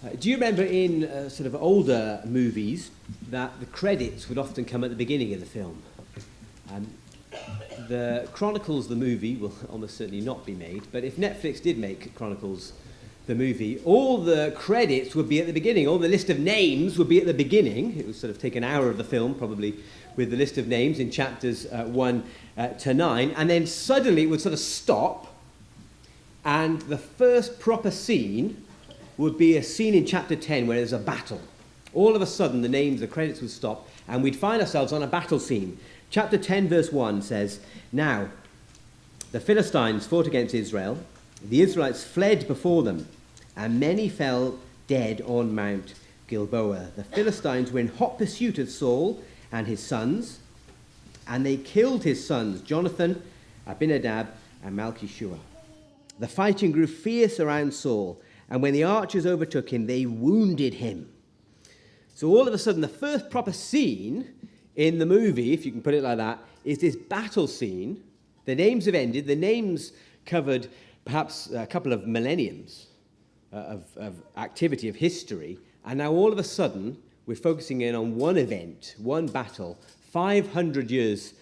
Do you remember in sort of older movies that the credits would often come at the beginning of the film? The Chronicles, the movie, will almost certainly not be made, but if Netflix did make Chronicles, the movie, all the credits would be at the beginning. All the list of names would be at the beginning. It would sort of take an hour of the film, probably, with the list of names in chapters 1 to 9, and then suddenly it would sort of stop, and the first proper scene would be a scene in chapter 10 where there's a battle. All of a sudden, the credits would stop, and we'd find ourselves on a battle scene. Chapter 10, verse 1 says, "Now, the Philistines fought against Israel. The Israelites fled before them, and many fell dead on Mount Gilboa. The Philistines were in hot pursuit of Saul and his sons, and they killed his sons, Jonathan, Abinadab, and Malchishua. The fighting grew fierce around Saul, and when the archers overtook him, they wounded him." So all of a sudden, the first proper scene in the movie, if you can put it like that, is this battle scene. The names have ended. The names covered perhaps a couple of millenniums of activity, of history. And now all of a sudden, we're focusing in on one event, one battle, 500 years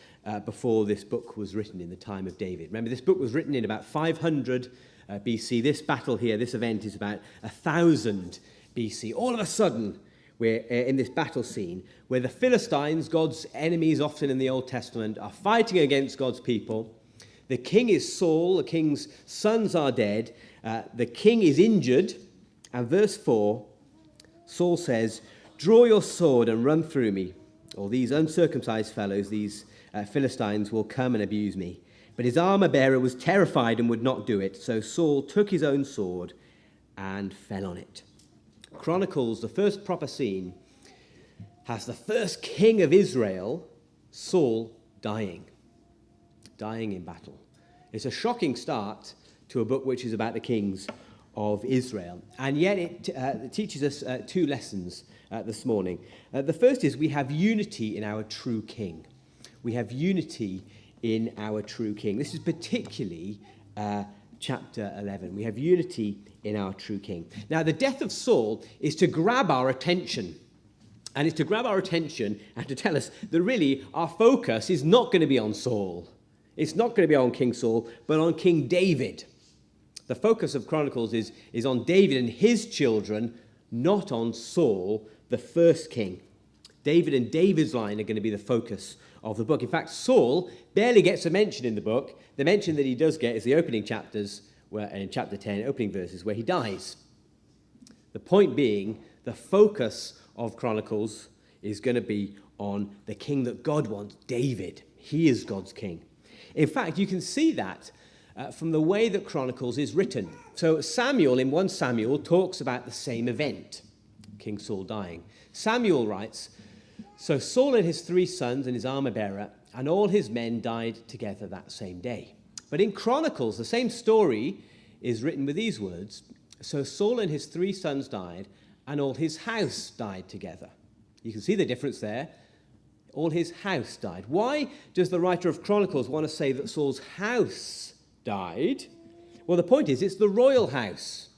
before this book was written in the time of David. Remember, this book was written in about 500 BC. This battle here, this event is about 1000 BC. All of a sudden, we're in this battle scene where the Philistines, God's enemies often in the Old Testament, are fighting against God's people. The king is Saul, the king's sons are dead, the king is injured, and verse 4, Saul says, "Draw your sword and run through me, or these uncircumcised fellows, these Philistines, will come and abuse me." But his armor-bearer was terrified and would not do it, so Saul took his own sword and fell on it. Chronicles, the first proper scene, has the first king of Israel, Saul, dying in battle. It's a shocking start to a book which is about the kings of Israel. And yet it teaches us two lessons this morning. The first is we have unity in our true king. We have unity in our true king. This is particularly chapter 11. We have unity in our true king. Now, the death of Saul is to grab our attention. And it's to grab our attention and to tell us that really our focus is not going to be on Saul. It's not going to be on King Saul, but on King David. The focus of Chronicles is on David and his children, not on Saul, the first king. David and David's line are going to be the focus of the book. In fact, Saul barely gets a mention in the book. The mention that he does get is the opening chapters, where in chapter 10, opening verses, where he dies. The point being, the focus of Chronicles is going to be on the king that God wants, David. He is God's king. In fact, you can see that from the way that Chronicles is written. So Samuel, in 1 Samuel, talks about the same event, King Saul dying. Samuel writes, "So Saul and his 3 sons and his armor-bearer and all his men died together that same day." But in Chronicles, the same story is written with these words, "So Saul and his 3 sons died, and all his house died together." You can see the difference there. All his house died. Why does the writer of Chronicles want to say that Saul's house died? Well, the point is, it's the royal house.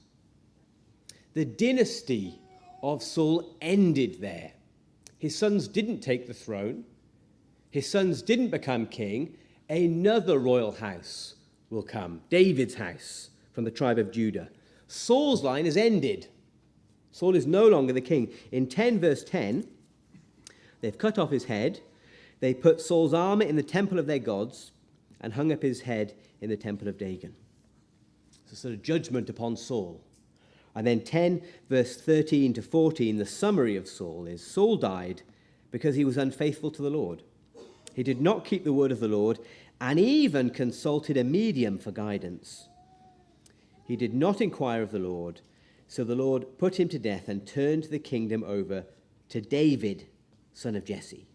The dynasty of Saul ended there. His sons didn't take the throne. His sons didn't become king. Another royal house will come, David's house from the tribe of Judah. Saul's line has ended. Saul is no longer the king. In 10 verse 10, they've cut off his head. They put Saul's armor in the temple of their gods and hung up his head in the temple of Dagon. It's a sort of judgment upon Saul. And then 10 verse 13 to 14, the summary of Saul is, Saul died because he was unfaithful to the Lord. He did not keep the word of the Lord and even consulted a medium for guidance. He did not inquire of the Lord, so the Lord put him to death and turned the kingdom over to David, son of Jesse.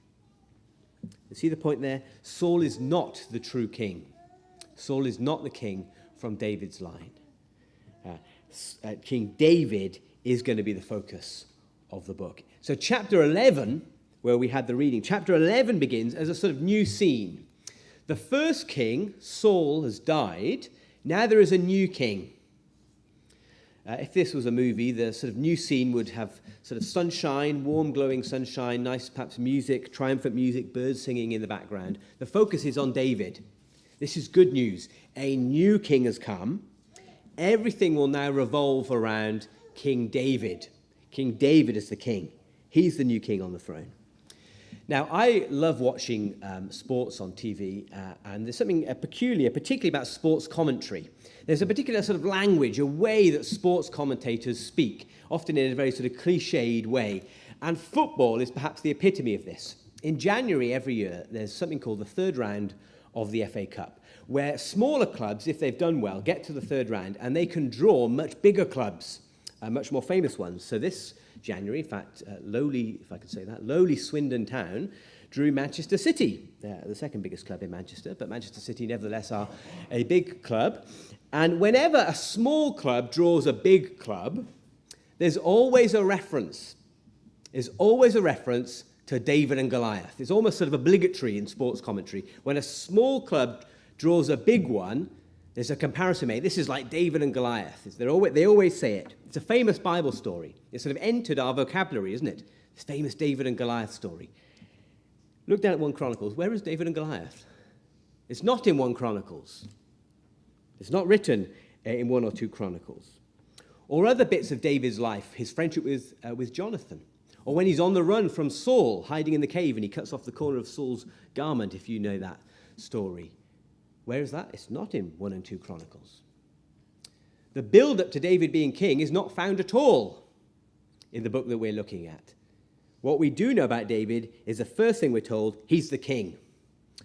You see the point there? Saul is not the true king. Saul is not the king from David's line. King David is going to be the focus of the book. So chapter 11, where we had the reading, chapter 11 begins as a sort of new scene. The first king, Saul, has died. Now there is a new king. If this was a movie, the sort of new scene would have sort of sunshine, warm, glowing sunshine, nice perhaps music, triumphant music, birds singing in the background. The focus is on David. This is good news. A new king has come. Everything will now revolve around King David. King David is the king. He's the new king on the throne. Now, I love watching sports on TV, and there's something peculiar, particularly about sports commentary. There's a particular sort of language, a way that sports commentators speak, often in a very sort of cliched way. And football is perhaps the epitome of this. In January every year, there's something called the third round of the FA Cup, where smaller clubs, if they've done well, get to the third round, and they can draw much bigger clubs, much more famous ones. So this January, in fact, lowly, if I could say that, lowly Swindon Town drew Manchester City, the second biggest club in Manchester, but Manchester City nevertheless are a big club. And whenever a small club draws a big club, there's always a reference. There's always a reference to David and Goliath. It's almost sort of obligatory in sports commentary. When a small club draws a big one, there's a comparison made. This is like David and Goliath. They always say it. It's a famous Bible story. It's sort of entered our vocabulary, isn't it? This famous David and Goliath story. Look down at 1 Chronicles. Where is David and Goliath? It's not in 1 Chronicles. It's not written in 1 or 2 Chronicles. Or other bits of David's life, his friendship with Jonathan. Or when he's on the run from Saul, hiding in the cave, and he cuts off the corner of Saul's garment, if you know that story. Where is that? It's not in 1 and 2 Chronicles. The build-up to David being king is not found at all in the book that we're looking at. What we do know about David is the first thing we're told, he's the king.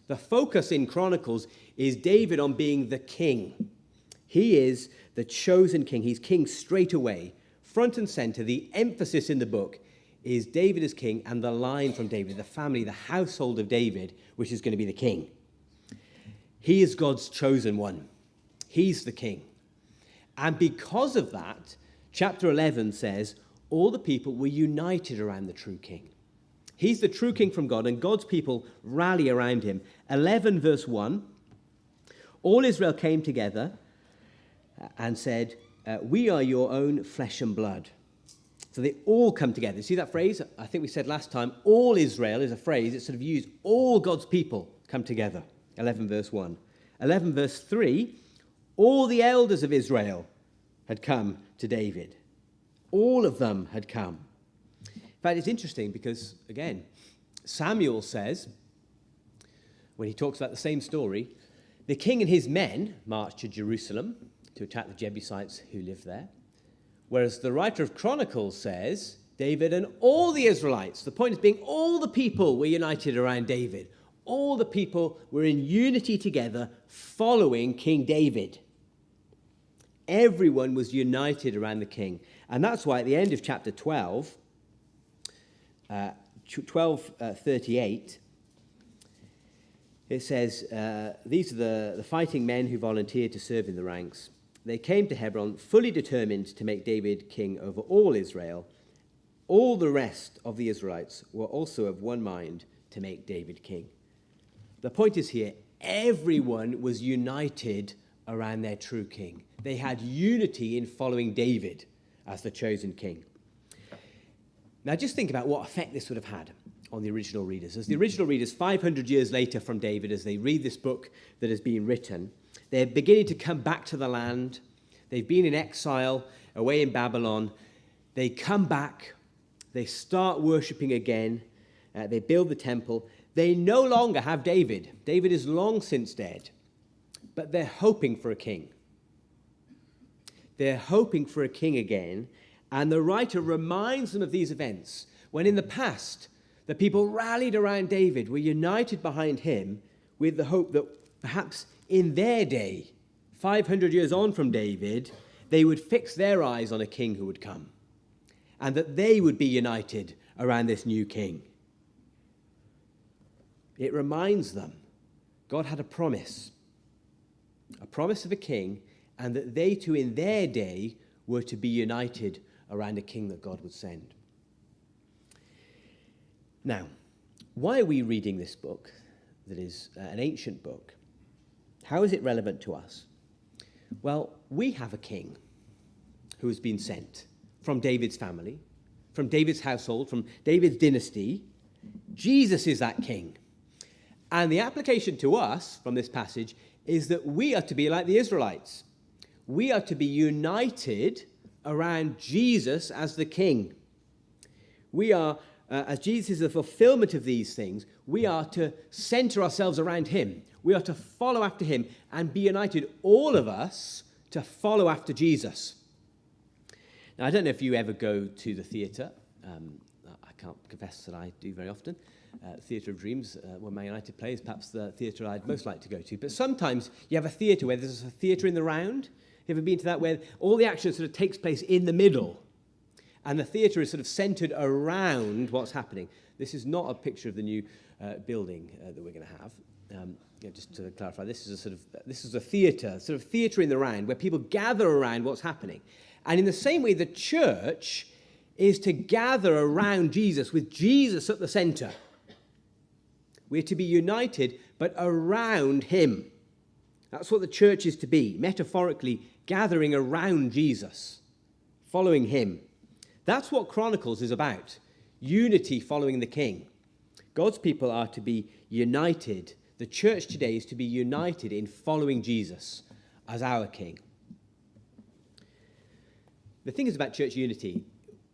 The focus in Chronicles is David on being the king. He is the chosen king. He's king straight away. Front and center, the emphasis in the book is David as king and the line from David, the family, the household of David, which is going to be the king. He is God's chosen one. He's the king. And because of that, chapter 11 says, all the people were united around the true king. He's the true king from God, and God's people rally around him. 11 verse 1, all Israel came together and said, we are your own flesh and blood. So they all come together. See that phrase? I think we said last time, all Israel is a phrase. It's sort of used, all God's people come together. 11 verse 1. 11 verse 3, all the elders of Israel had come to David. All of them had come. In fact, it's interesting because, again, Samuel says, when he talks about the same story, the king and his men marched to Jerusalem to attack the Jebusites who lived there. Whereas the writer of Chronicles says, David and all the Israelites, the point is being all the people were united around David. All the people were in unity together following King David. Everyone was united around the king. And that's why at the end of chapter 12, 12:38, it says, these are the fighting men who volunteered to serve in the ranks. They came to Hebron fully determined to make David king over all Israel. All the rest of the Israelites were also of one mind to make David king. The point is here, everyone was united around their true king. They had unity in following David as the chosen king. Now just think about what effect this would have had on the original readers. As the original readers, 500 years later from David, as they read this book that has been written, they're beginning to come back to the land. They've been in exile away in Babylon. They come back. They start worshipping again. They build the temple. They no longer have David. David is long since dead. But they're hoping for a king. They're hoping for a king again. And the writer reminds them of these events, when in the past, the people rallied around David, were united behind him with the hope that perhaps in their day, 500 years on from David, they would fix their eyes on a king who would come, and that they would be united around this new king. It reminds them God had a promise of a king, and that they too in their day were to be united around a king that God would send. Now, why are we reading this book that is an ancient book? How is it relevant to us? Well, we have a king who has been sent from David's family, from David's household, from David's dynasty. Jesus is that king. And the application to us from this passage is that we are to be like the Israelites. We are to be united around Jesus as the king. We are, as Jesus is the fulfillment of these things, we are to center ourselves around him. We are to follow after him and be united, all of us, to follow after Jesus. Now, I don't know if you ever go to the theatre. I can't confess that I do very often. Theatre of Dreams, when Man United plays, perhaps the theatre I'd most like to go to. But sometimes you have a theatre where there's a theatre in the round. You ever been to that, where all the action sort of takes place in the middle, and the theatre is sort of centred around what's happening? This is not a picture of the new building that we're going to have. Just to clarify, this is a theatre, sort of theatre in the round, where people gather around what's happening. And in the same way, the church is to gather around Jesus, with Jesus at the centre. We're to be united, but around him. That's what the church is to be, metaphorically gathering around Jesus, following him. That's what Chronicles is about, unity following the king. God's people are to be united. The church today is to be united in following Jesus as our king. The thing is about church unity,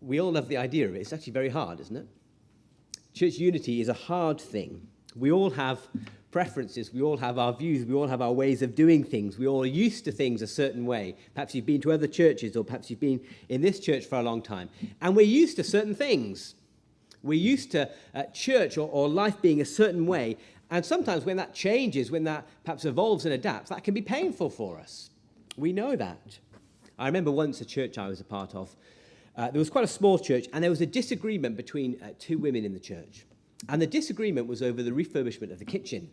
we all love the idea of it. It's actually very hard, isn't it? Church unity is a hard thing. We all have preferences, we all have our views, we all have our ways of doing things. We all are used to things a certain way. Perhaps you've been to other churches, or perhaps you've been in this church for a long time. And we're used to certain things. We're used to church or life being a certain way. And sometimes when that changes, when that perhaps evolves and adapts, that can be painful for us. We know that. I remember once a church I was a part of, there was quite a small church, and there was a disagreement between two women in the church. And the disagreement was over the refurbishment of the kitchen.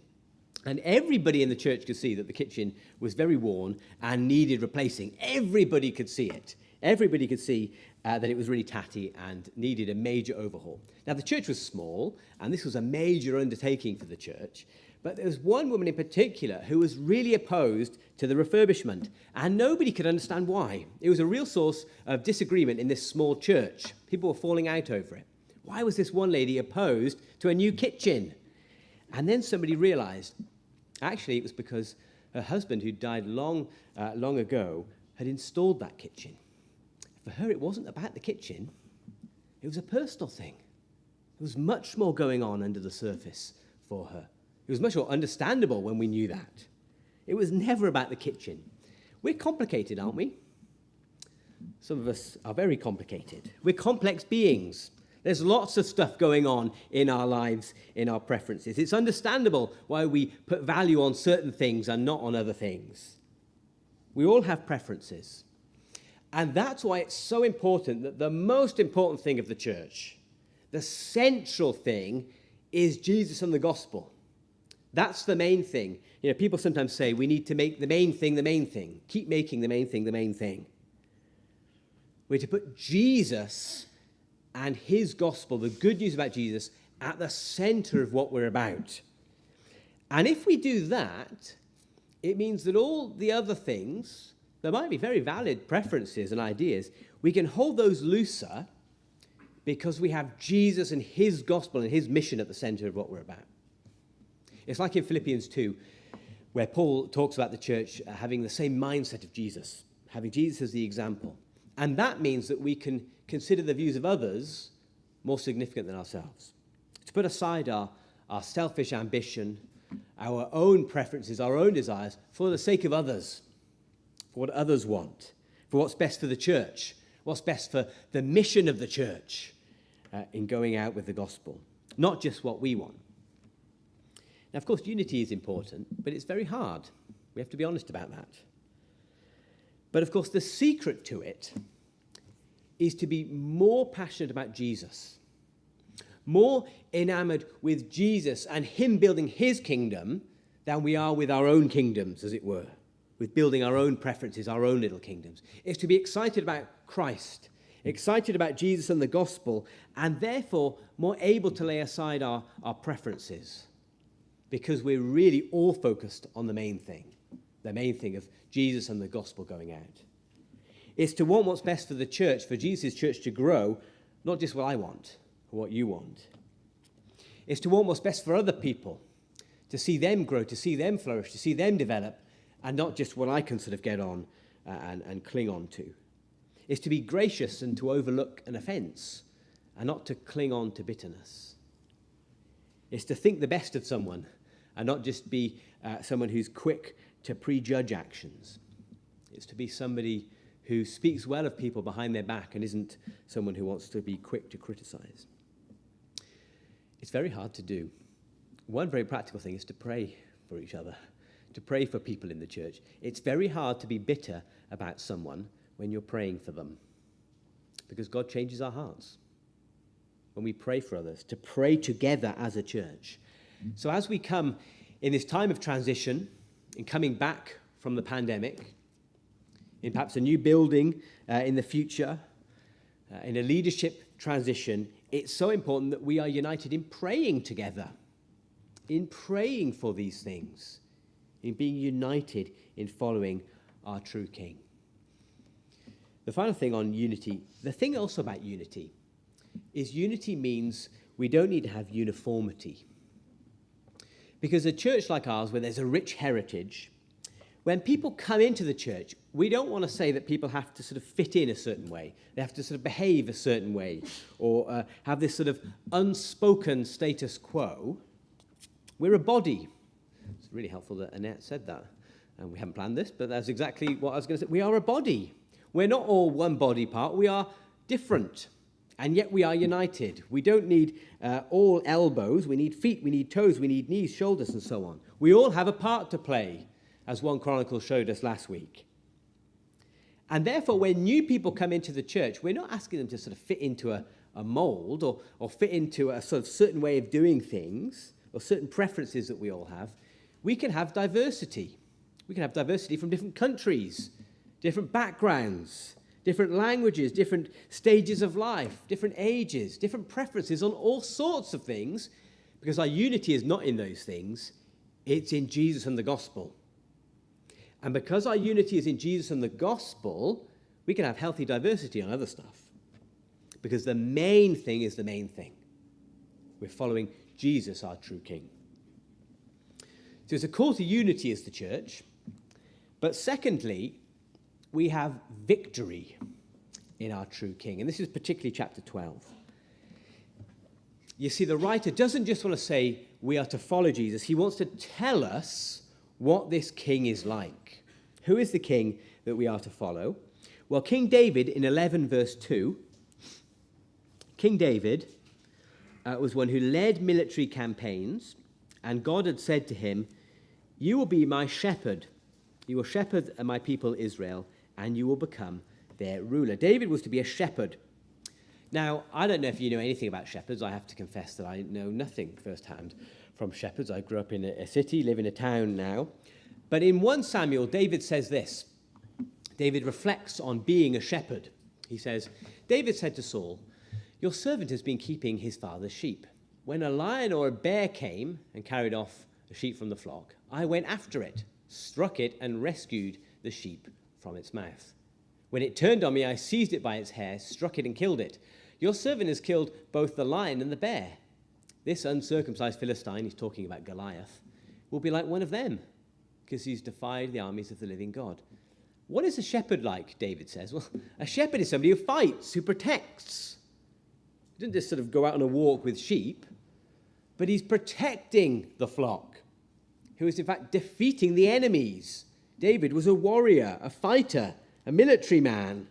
And everybody in the church could see that the kitchen was very worn and needed replacing. Everybody could see it. Everybody could see that it was really tatty and needed a major overhaul. Now, the church was small, and this was a major undertaking for the church. But there was one woman in particular who was really opposed to the refurbishment, and nobody could understand why. It was a real source of disagreement in this small church. People were falling out over it. Why was this one lady opposed to a new kitchen? And then somebody realized, actually, it was because her husband, who died long ago, had installed that kitchen. For her, it wasn't about the kitchen. It was a personal thing. There was much more going on under the surface for her. It was much more understandable when we knew that. It was never about the kitchen. We're complicated, aren't we? Some of us are very complicated. We're complex beings. There's lots of stuff going on in our lives, in our preferences. It's understandable why we put value on certain things and not on other things. We all have preferences. And that's why it's so important that the most important thing of the church, the central thing, is Jesus and the gospel. That's the main thing. You know, people sometimes say we need to make the main thing the main thing. Keep making the main thing the main thing. We're to put Jesus and his gospel, the good news about Jesus, at the center of what we're about. And if we do that, it means that all the other things, there might be very valid preferences and ideas, we can hold those looser because we have Jesus and his gospel and his mission at the center of what we're about. It's like in Philippians 2, where Paul talks about the church having the same mindset of Jesus, having Jesus as the example. And that means that we can consider the views of others more significant than ourselves. To put aside our selfish ambition, our own preferences, our own desires, for the sake of others, for what others want, for what's best for the church, what's best for the mission of the church in going out with the gospel, not just what we want. Now, of course, unity is important, but it's very hard. We have to be honest about that. But, of course, the secret to it is to be more passionate about Jesus, more enamored with Jesus and him building his kingdom than we are with our own kingdoms, as it were, with building our own preferences, our own little kingdoms. It's to be excited about Christ, excited about Jesus and the gospel, and therefore more able to lay aside our preferences, because we're really all focused on the main thing of Jesus and the gospel going out. It's to want what's best for the church, for Jesus' church to grow, not just what I want or what you want. It's to want what's best for other people, to see them grow, to see them flourish, to see them develop, and not just what I can sort of get on and cling on to. It's to be gracious and to overlook an offence, and not to cling on to bitterness. It's to think the best of someone, and not just be someone who's quick to prejudge actions. It's to be somebody who speaks well of people behind their back and isn't someone who wants to be quick to criticize. It's very hard to do. One very practical thing is to pray for each other, to pray for people in the church. It's very hard to be bitter about someone when you're praying for them, because God changes our hearts when we pray for others, to pray together as a church. So as we come in this time of transition, in coming back from the pandemic, in perhaps a new building in the future, in a leadership transition, it's so important that we are united in praying together, in praying for these things, in being united in following our true King. The final thing on unity, the thing also about unity, is unity means we don't need to have uniformity. Because a church like ours, where there's a rich heritage, when people come into the church, we don't want to say that people have to sort of fit in a certain way. They have to sort of behave a certain way, or have this sort of unspoken status quo. We're a body. It's really helpful that Annette said that. And we haven't planned this, but that's exactly what I was going to say. We are a body. We're not all one body part. We are different. And yet we are united. We don't need all elbows. We need feet, we need toes, we need knees, shoulders, and so on. We all have a part to play, as 1 Chronicles showed us last week. And therefore, when new people come into the church, we're not asking them to sort of fit into a mold or fit into a sort of certain way of doing things or certain preferences that we all have. We can have diversity. We can have diversity from different countries, different backgrounds, different languages, different stages of life, different ages, different preferences on all sorts of things, because our unity is not in those things, it's in Jesus and the gospel. And because our unity is in Jesus and the gospel, we can have healthy diversity on other stuff, because the main thing is the main thing. We're following Jesus, our true King. So it's a call to unity as the church, but secondly, we have victory in our true King. And this is particularly chapter 12. You see, the writer doesn't just want to say we are to follow Jesus. He wants to tell us what this king is like. Who is the king that we are to follow? Well, King David in 11 verse 2, King David was one who led military campaigns, and God had said to him, "You will be my shepherd. You will shepherd my people Israel, and you will become their ruler." David was to be a shepherd. Now, I don't know if you know anything about shepherds. I have to confess that I know nothing firsthand from shepherds. I grew up in a city, live in a town now. But in 1 Samuel, David says this. David reflects on being a shepherd. He says, David said to Saul, "Your servant has been keeping his father's sheep. When a lion or a bear came and carried off a sheep from the flock, I went after it, struck it, and rescued the sheep from its mouth. When it turned on me, I seized it by its hair, struck it, and killed it. Your servant has killed both the lion and the bear. This uncircumcised Philistine," he's talking about Goliath, "will be like one of them, because he's defied the armies of the living God." What is a shepherd like, David says? Well, a shepherd is somebody who fights, who protects. He doesn't just sort of go out on a walk with sheep, but he's protecting the flock, who is in fact defeating the enemies. David was a warrior, a fighter, a military man.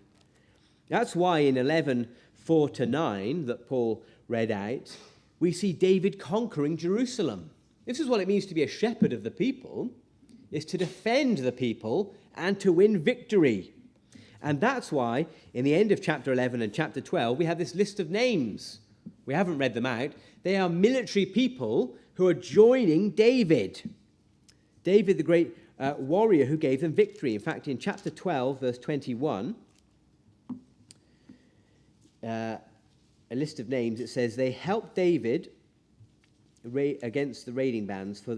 That's why in 11:4-9 that Paul read out, we see David conquering Jerusalem. This is what it means to be a shepherd of the people, is to defend the people and to win victory. And that's why in the end of chapter 11 and chapter 12, we have this list of names. We haven't read them out. They are military people who are joining David. David, the great warrior who gave them victory. In fact, in chapter 12, verse 21, a list of names, it says, "They helped David against the raiding bands, for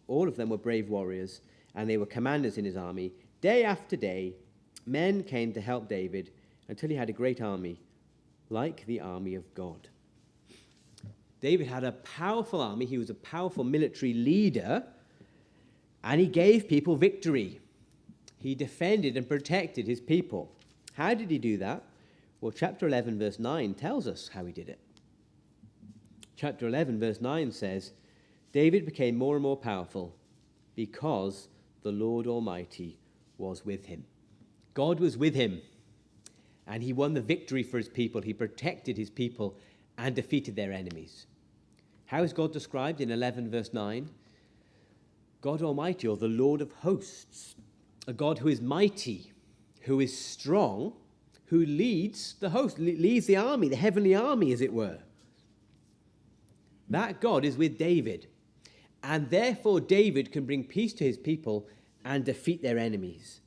all of them were brave warriors, and they were commanders in his army. Day after day, Men came to help David until he had a great army, like the army of God. David had a powerful army. He was a powerful military leader, and he gave people victory. He defended and protected his people. How did he do that? Well, chapter 11, verse 9 tells us how he did it. Chapter 11, verse 9 says, David became more and more powerful because the Lord Almighty was with him. God was with him, and he won the victory for his people. He protected his people and defeated their enemies. How is God described in 11, verse 9? God Almighty, or the Lord of hosts, a God who is mighty, who is strong, who leads the host, leads the army, the heavenly army, as it were. That God is with David, and therefore David can bring peace to his people and defeat their enemies.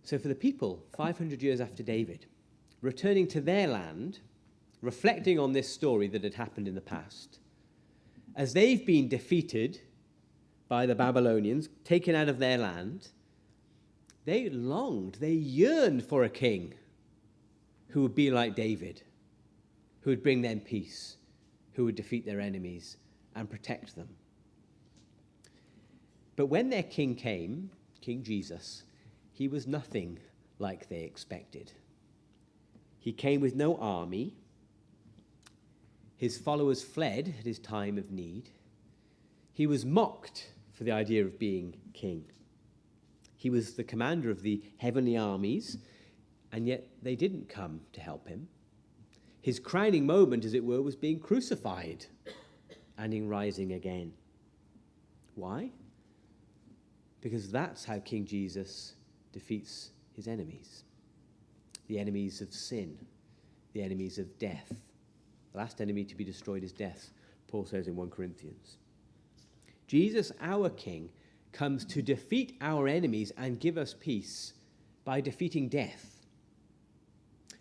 So for the people, 500 years after David, returning to their land, reflecting on this story that had happened in the past, as they've been defeated by the Babylonians, taken out of their land, they longed, they yearned for a king who would be like David, who would bring them peace, who would defeat their enemies and protect them. But when their king came, King Jesus, he was nothing like they expected. He came with no army. His followers fled at his time of need. He was mocked for the idea of being king. He was the commander of the heavenly armies, and yet they didn't come to help him. His crowning moment, as it were, was being crucified and in rising again. Why? Because that's how King Jesus defeats his enemies. The enemies of sin, the enemies of death. The last enemy to be destroyed is death, Paul says in 1 Corinthians. Jesus, our King, comes to defeat our enemies and give us peace by defeating death,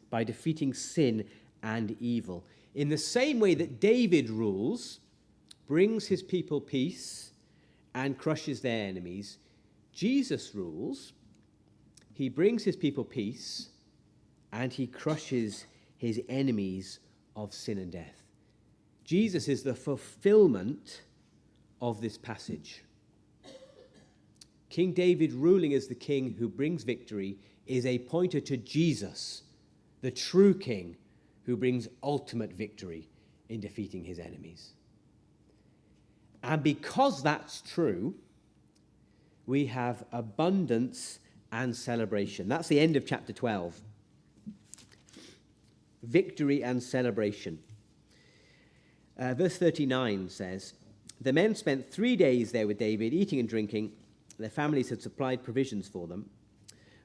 by defeating sin and evil. In the same way that David rules, brings his people peace and crushes their enemies, Jesus rules, he brings his people peace and he crushes his enemies of sin and death. Jesus is the fulfillment of this passage. King David ruling as the king who brings victory is a pointer to Jesus, the true king who brings ultimate victory in defeating his enemies. And because that's true, we have abundance and celebration. That's the end of chapter 12. Victory and celebration. Verse 39 says, the men spent 3 days there with David, eating and drinking. Their families had supplied provisions for them.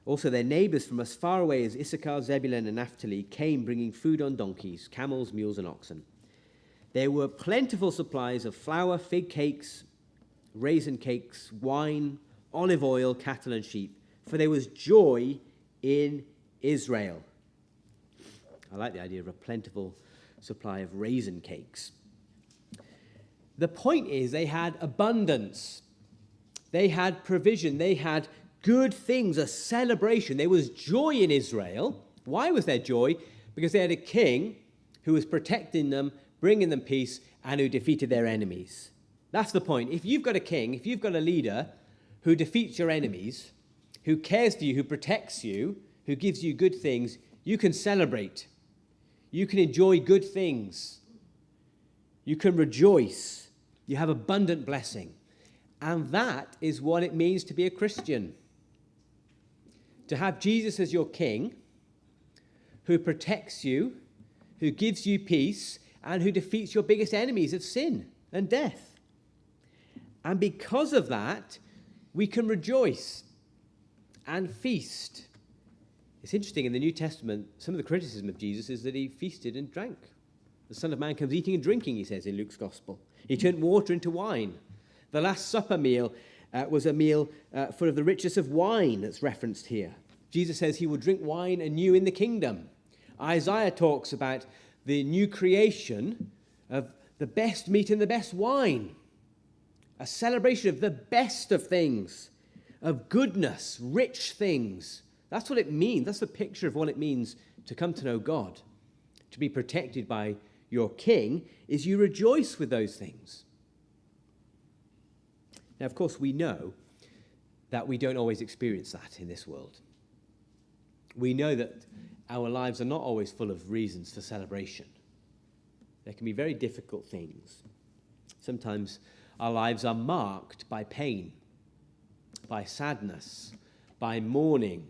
Also, their neighbors from as far away as Issachar, Zebulun, and Naphtali came bringing food on donkeys, camels, mules, and oxen. There were plentiful supplies of flour, fig cakes, raisin cakes, wine, olive oil, cattle, and sheep, for there was joy in Israel. I like the idea of a plentiful supply of raisin cakes. The point is they had abundance. They had provision. They had good things, a celebration. There was joy in Israel. Why was there joy? Because they had a king who was protecting them, bringing them peace, and who defeated their enemies. That's the point. If you've got a king, if you've got a leader who defeats your enemies, who cares for you, who protects you, who gives you good things, you can celebrate. You can enjoy good things. You can rejoice. You have abundant blessing. And that is what it means to be a Christian. To have Jesus as your king, who protects you, who gives you peace, and who defeats your biggest enemies of sin and death. And because of that, we can rejoice and feast. It's interesting, in the New Testament, some of the criticism of Jesus is that he feasted and drank. The Son of Man comes eating and drinking, he says in Luke's Gospel. He turned water into wine. The Last Supper meal was a meal full of the richness of wine that's referenced here. Jesus says he will drink wine anew in the kingdom. Isaiah talks about the new creation of the best meat and the best wine. A celebration of the best of things. of goodness, rich things. That's what it means. That's the picture of what it means to come to know God. To be protected by your King is you rejoice with those things. Now, of course, we know that we don't always experience that in this world. We know that our lives are not always full of reasons for celebration. There can be very difficult things. Sometimes our lives are marked by pain, by sadness, by mourning.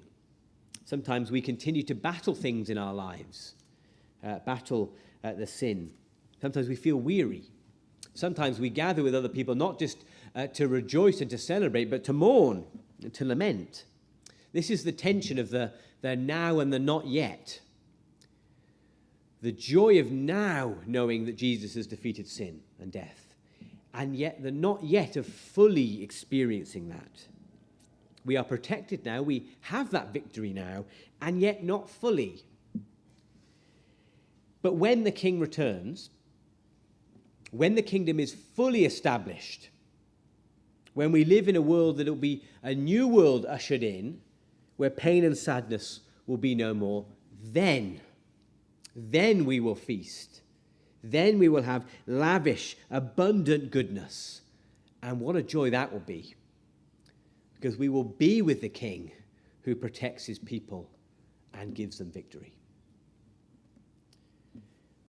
Sometimes we continue to battle things in our lives, battle the sin. Sometimes we feel weary. Sometimes we gather with other people not just to rejoice and to celebrate, but to mourn and to lament. This is the tension of the now and the not yet. The joy of now knowing that Jesus has defeated sin and death, and yet the not yet of fully experiencing that. We are protected now, we have that victory now, and yet not fully. But when the King returns, when the kingdom is fully established, when we live in a world that will be a new world ushered in, where pain and sadness will be no more, then we will feast. Then we will have lavish, abundant goodness. And what a joy that will be. Because we will be with the King who protects his people and gives them victory.